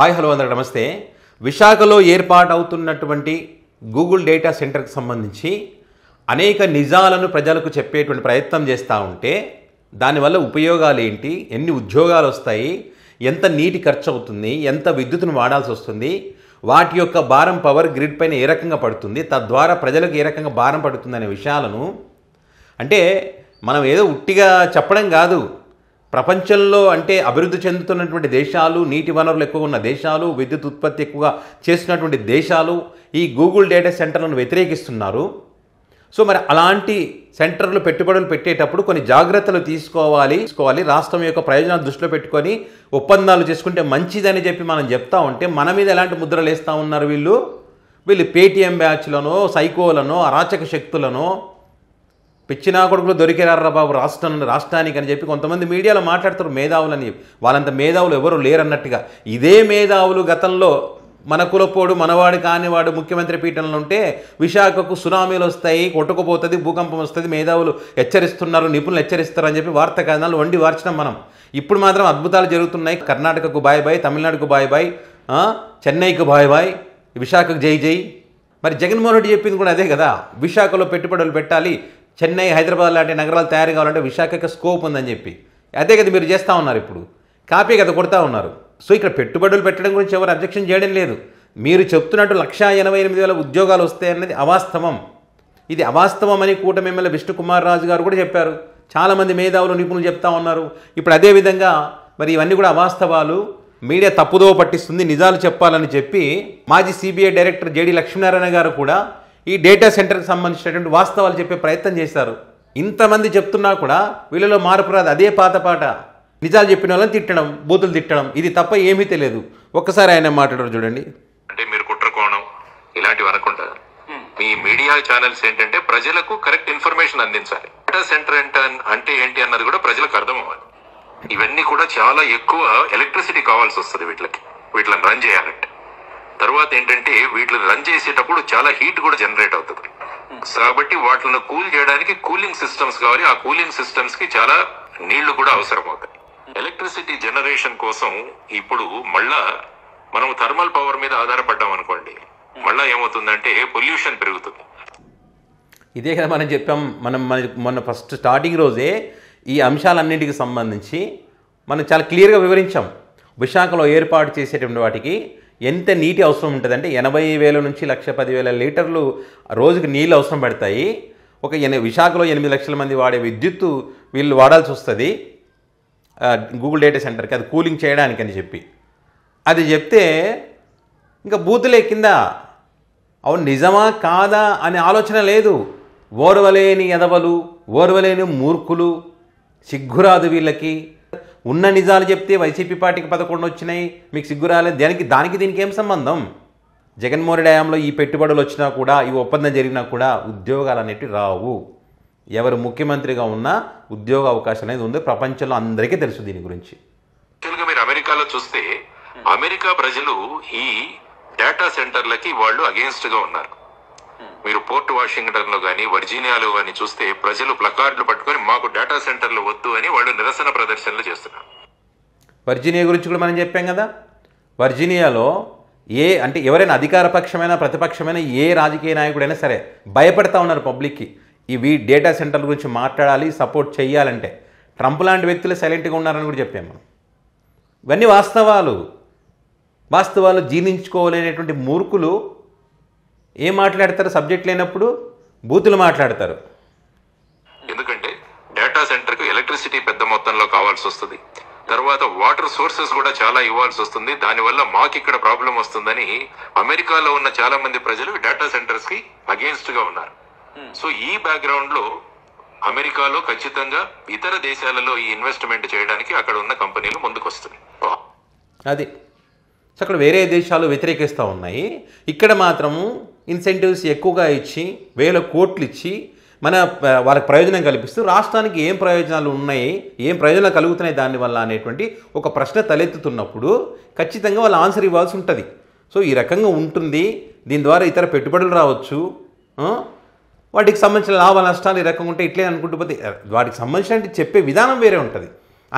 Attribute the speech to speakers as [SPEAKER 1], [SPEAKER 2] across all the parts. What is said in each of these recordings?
[SPEAKER 1] Hi hello అందరూ నమస్తే. విశాఖలో ఏర్పాటవుతున్నటువంటి గూగుల్ డేటా సెంటర్కి సంబంధించి అనేక నిజాలను ప్రజలకు చెప్పేటువంటి ప్రయత్నం చేస్తూ ఉంటే దానివల్ల ఉపయోగాలు ఏంటి, ఎన్ని ఉద్యోగాలు వస్తాయి, ఎంత నీటి ఖర్చు అవుతుంది, ఎంత విద్యుత్తును వాడాల్సి వస్తుంది, వాటి యొక్క భారం పవర్ గ్రిడ్ పైన ఏ రకంగా పడుతుంది, తద్వారా ప్రజలకు ఏ రకంగా భారం పడుతుంది అనే విషయాలను అంటే మనం ఏదో ఉట్టిగా చెప్పడం కాదు. ప్రపంచంలో అంటే అభివృద్ధి చెందుతున్నటువంటి దేశాలు, నీటి వనరులు ఎక్కువ ఉన్న దేశాలు, విద్యుత్ ఉత్పత్తి ఎక్కువగా చేస్తున్నటువంటి దేశాలు ఈ గూగుల్ డేటా సెంటర్లను వ్యతిరేకిస్తున్నారు. సో మరి అలాంటి సెంటర్లు పెట్టుబడులు పెట్టేటప్పుడు కొన్ని జాగ్రత్తలు తీసుకోవాలి. రాష్ట్రం యొక్క ప్రయోజనాలు దృష్టిలో పెట్టుకొని ఒప్పందాలు చేసుకుంటే మంచిదని చెప్పి మనం చెప్తా ఉంటే మన మీద ఎలాంటి ముద్రలు వేస్తూ ఉన్నారు వీళ్ళు పేటీఎం బ్యాచ్లనో, సైకోలనో, అరాచక శక్తులనో, పిచ్చినా కొడుకులు దొరికిరారా బాబు రాష్ట్రానికి అని చెప్పి కొంతమంది మీడియాలో మాట్లాడుతారు మేధావులని. వాళ్ళంత మేధావులు ఎవరు లేరన్నట్టుగా. ఇదే మేధావులు గతంలో మన కులపోడు మనవాడు కానివాడు ముఖ్యమంత్రి పీఠంలో ఉంటే విశాఖకు సునామీలు వస్తాయి, కొట్టుకుపోతుంది, భూకంపం వస్తుంది, మేధావులు హెచ్చరిస్తున్నారు, నిపుణులు హెచ్చరిస్తారు అని చెప్పి వార్తా కథనాలు వండి వార్చడం మనం. ఇప్పుడు మాత్రం అద్భుతాలు జరుగుతున్నాయి. కర్ణాటకకు బాయ్ బాయ్, తమిళనాడుకు బాయ్ బాయ్, చెన్నైకు బాయ్ బాయ్, విశాఖకు జై జై. మరి జగన్మోహన్ రెడ్డి చెప్పింది కూడా అదే కదా, విశాఖలో పెట్టుబడులు పెట్టాలి, చెన్నై, హైదరాబాద్ లాంటి నగరాలు తయారు కావాలంటే విశాఖకి స్కోప్ ఉందని చెప్పి అదే కదా మీరు చేస్తూ ఉన్నారు. ఇప్పుడు కాపీ కదా కొడతా ఉన్నారు. సో ఇక్కడ పెట్టుబడులు పెట్టడం గురించి ఎవరు అబ్జెక్షన్ చేయడం లేదు. మీరు చెప్తున్నట్టు 188,000 ఉద్యోగాలు వస్తాయన్నది అవాస్తవం. ఇది అవాస్తవం అని కూటమి ఎమ్మెల్యే విష్ణుకుమార్ రాజు గారు కూడా చెప్పారు. చాలామంది మేధావులు, నిపుణులు చెప్తా ఉన్నారు. ఇప్పుడు అదేవిధంగా మరి ఇవన్నీ కూడా అవాస్తవాలు, మీడియా తప్పుదో పట్టిస్తుంది, నిజాలు చెప్పాలని చెప్పి మాజీ సిబిఐ డైరెక్టర్ జేడి లక్ష్మీనారాయణ గారు కూడా ఈ డేటా సెంటర్కి సంబంధించినటువంటి వాస్తవాలు చెప్పే ప్రయత్నం చేశారు. ఇంతమంది చెప్తున్నా కూడా వీళ్ళలో మార్పు రాదు. అదే పాత పాట, నిజాలు చెప్పిన వాళ్ళని తిట్టడం, బూతులు తిట్టడం, ఇది తప్ప ఏమీ తెలియదు. ఒక్కసారి ఆయన మాట్లాడారు చూడండి.
[SPEAKER 2] అంటే మీరు కుట్రకోణం ఇలాంటివి అనకుండా మీ మీడియా ఛానల్స్ ఏంటంటే ప్రజలకు కరెక్ట్ ఇన్ఫర్మేషన్ అందించాలి. డేటా సెంటర్ అంటే ఏంటి అన్నది కూడా ప్రజలకు అర్థం అవ్వాలి. ఇవన్నీ కూడా చాలా ఎక్కువ ఎలక్ట్రిసిటీ కావాల్సి వస్తుంది వీటిని రన్ చేయాలంటే. తర్వాత ఏంటంటే వీటిని రన్ చేసేటప్పుడు చాలా హీట్ కూడా జనరేట్ అవుతుంది. కాబట్టి వాటిని కూల్ చేయడానికి కూలింగ్ సిస్టమ్స్ కావాలి. ఆ కూలింగ్ సిస్టమ్స్ కి చాలా నీళ్లు కూడా అవసరం అవుతాయి. ఎలక్ట్రిసిటీ జనరేషన్ కోసం ఇప్పుడు మళ్ళా మనం థర్మల్ పవర్ మీద ఆధారపడ్డాం అనుకోండి, మళ్ళా ఏమవుతుందంటే పొల్యూషన్ పెరుగుతుంది.
[SPEAKER 1] ఇదే కదా మనం చెప్పాం. మొన్న ఫస్ట్ స్టార్టింగ్ రోజే ఈ అంశాలన్నింటికి సంబంధించి మనం చాలా క్లియర్గా వివరించాం. విశాఖలో ఏర్పాటు చేసేటువంటి వాటికి ఎంత నీటి అవసరం ఉంటుందంటే 80,000 నుంచి 110,000 లీటర్లు రోజుకి నీళ్ళు అవసరం పడతాయి. విశాఖలో 8 లక్షల మంది వాడే విద్యుత్తు వీళ్ళు వాడాల్సి వస్తుంది గూగుల్ డేటా సెంటర్కి, అది కూలింగ్ చేయడానికి అని చెప్పి అది చెప్తే ఇంకా బూతులే కింద. అవును నిజమా కాదా అనే ఆలోచన లేదు. ఓర్వలేని ఎదవలు, ఓర్వలేని మూర్ఖులు, సిగ్గురాదు వీళ్ళకి. ఉన్న నిజాలు చెప్తే వైసీపీ పార్టీకి 11 వచ్చినాయి, మీకు సిగ్గురాలేదు. దానికి దీనికి ఏం సంబంధం? జగన్మోహన్ రెడ్డి హయాంలో ఈ పెట్టుబడులు వచ్చినా కూడా, ఈ ఒప్పందం జరిగినా కూడా ఉద్యోగాలు అనేటివి రావు. ఎవరు ముఖ్యమంత్రిగా ఉన్నా ఉద్యోగ అవకాశం అనేది ఉంది. ప్రపంచంలో అందరికీ తెలుసు దీని గురించి.
[SPEAKER 2] మీరు అమెరికాలో చూస్తే అమెరికా ప్రజలు ఈ డేటా సెంటర్లకి వాళ్ళు అగేన్స్ట్ గా ఉన్నారు. మీరు పోర్ట్ వాషింగ్టన్ లో కానీ వర్జీనియాలో కానీ చూస్తే ప్రజలు ప్లకార్డులు పట్టుకొని మాకు డేటా సెంటర్లు వద్దు అని వాళ్ళు నిరసన ప్రదర్శనలు చేస్తున్నారు.
[SPEAKER 1] వర్జీనియా గురించి కూడా మనం చెప్పాం కదా. వర్జీనియాలో అంటే ఎవరైనా అధికార పక్షమైన ప్రతిపక్షమైన ఏ రాజకీయ నాయకుడైనా సరే భయపడతా ఉన్నారు పబ్లిక్కి. ఇవి డేటా సెంటర్ల గురించి మాట్లాడాలి, సపోర్ట్ చేయాలంటే. ట్రంప్ లాంటి వ్యక్తులు సైలెంట్గా ఉన్నారని కూడా చెప్పాము మనం. ఇవన్నీ వాస్తవాలు జీర్ణించుకోలేనటువంటి మూర్ఖులు ఏం మాట్లాడతారు? సబ్జెక్ట్ లేనప్పుడు బూతులు మాట్లాడతారు.
[SPEAKER 2] ఎందుకంటే డేటా సెంటర్ కు ఎలక్ట్రిసిటీ పెద్ద మొత్తంలో కావాల్సి వస్తుంది. తర్వాత వాటర్ సోర్సెస్ కూడా చాలా ఇవ్వాల్సి వస్తుంది. దానివల్ల మాకు ఇక్కడ ప్రాబ్లం వస్తుందని అమెరికాలో ఉన్న చాలా మంది ప్రజలు డేటా సెంటర్స్ కి అగేన్స్ట్ గా ఉన్నారు. సో ఈ బ్యాక్గ్రౌండ్ లో అమెరికాలో ఖచ్చితంగా ఇతర దేశాలలో ఈ ఇన్వెస్ట్మెంట్ చేయడానికి అక్కడ ఉన్న కంపెనీలు ముందుకు వస్తున్నాయి.
[SPEAKER 1] అది అక్కడ వేరే దేశాలు వ్యతిరేకిస్తూ ఉన్నాయి. ఇక్కడ మాత్రము ఇన్సెంటివ్స్ ఎక్కువగా ఇచ్చి 1,000 కోట్లు ఇచ్చి వాళ్ళకి ప్రయోజనం కల్పిస్తూ రాష్ట్రానికి ఏం ప్రయోజనాలు ఉన్నాయి, ఏం ప్రయోజనాలు కలుగుతున్నాయి దానివల్ల అనేటువంటి ఒక ప్రశ్న తలెత్తుతున్నప్పుడు ఖచ్చితంగా వాళ్ళు ఆన్సర్ ఇవ్వాల్సి ఉంటుంది. సో ఈ రకంగా ఉంటుంది. దీని ద్వారా ఇతర పెట్టుబడులు రావచ్చు, వాటికి సంబంధించిన లాభ నష్టాలు ఈ రకంగా ఉంటే ఇట్లే అనుకుంటూ పోతే వాటికి సంబంధించిన చెప్పే విధానం వేరే ఉంటుంది.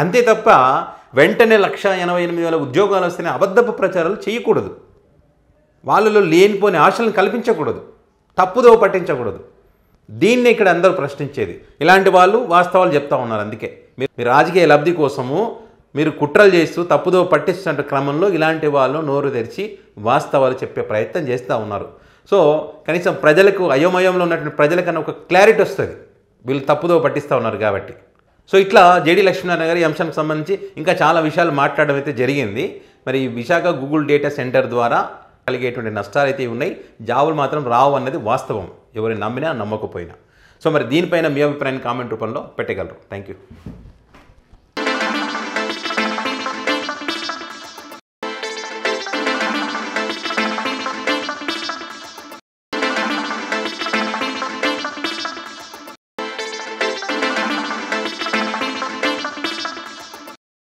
[SPEAKER 1] అంతే తప్ప వెంటనే 1,88,000 ఉద్యోగాలు వస్తేనే అబద్ధపు ప్రచారాలు చేయకూడదు. వాళ్ళలో లేనిపోని ఆశలను కల్పించకూడదు, తప్పుదోవ పట్టించకూడదు. దీన్ని ఇక్కడ అందరూ ప్రశ్నించేది. ఇలాంటి వాళ్ళు వాస్తవాలు చెప్తా ఉన్నారు. అందుకే మీరు రాజకీయ లబ్ధి కోసము మీరు కుట్రలు చేస్తూ తప్పుదోవ పట్టిస్తున్న క్రమంలో ఇలాంటి వాళ్ళు నోరు తెరిచి వాస్తవాలు చెప్పే ప్రయత్నం చేస్తూ ఉన్నారు. సో కనీసం ప్రజలకు, అయోమయంలో ఉన్నటువంటి ప్రజలకన్నా ఒక క్లారిటీ వస్తుంది వీళ్ళు తప్పుదోవ పట్టిస్తూ ఉన్నారు కాబట్టి. సో ఇట్లా జేడీ లక్ష్మీనారాయణ గారు ఈ అంశానికి సంబంధించి ఇంకా చాలా విషయాలు మాట్లాడడం అయితే జరిగింది. మరి విశాఖ గూగుల్ డేటా సెంటర్ ద్వారా కలిగేటువంటి నష్టాలు అయితే ఉన్నాయి, జాబులు మాత్రం రావు అన్నది వాస్తవం, ఎవరిని నమ్మినా నమ్మకపోయినా. సో మరి దీనిపైన మీ అభిప్రాయాన్ని కామెంట్ రూపంలో పెట్టగలరు. Thank you.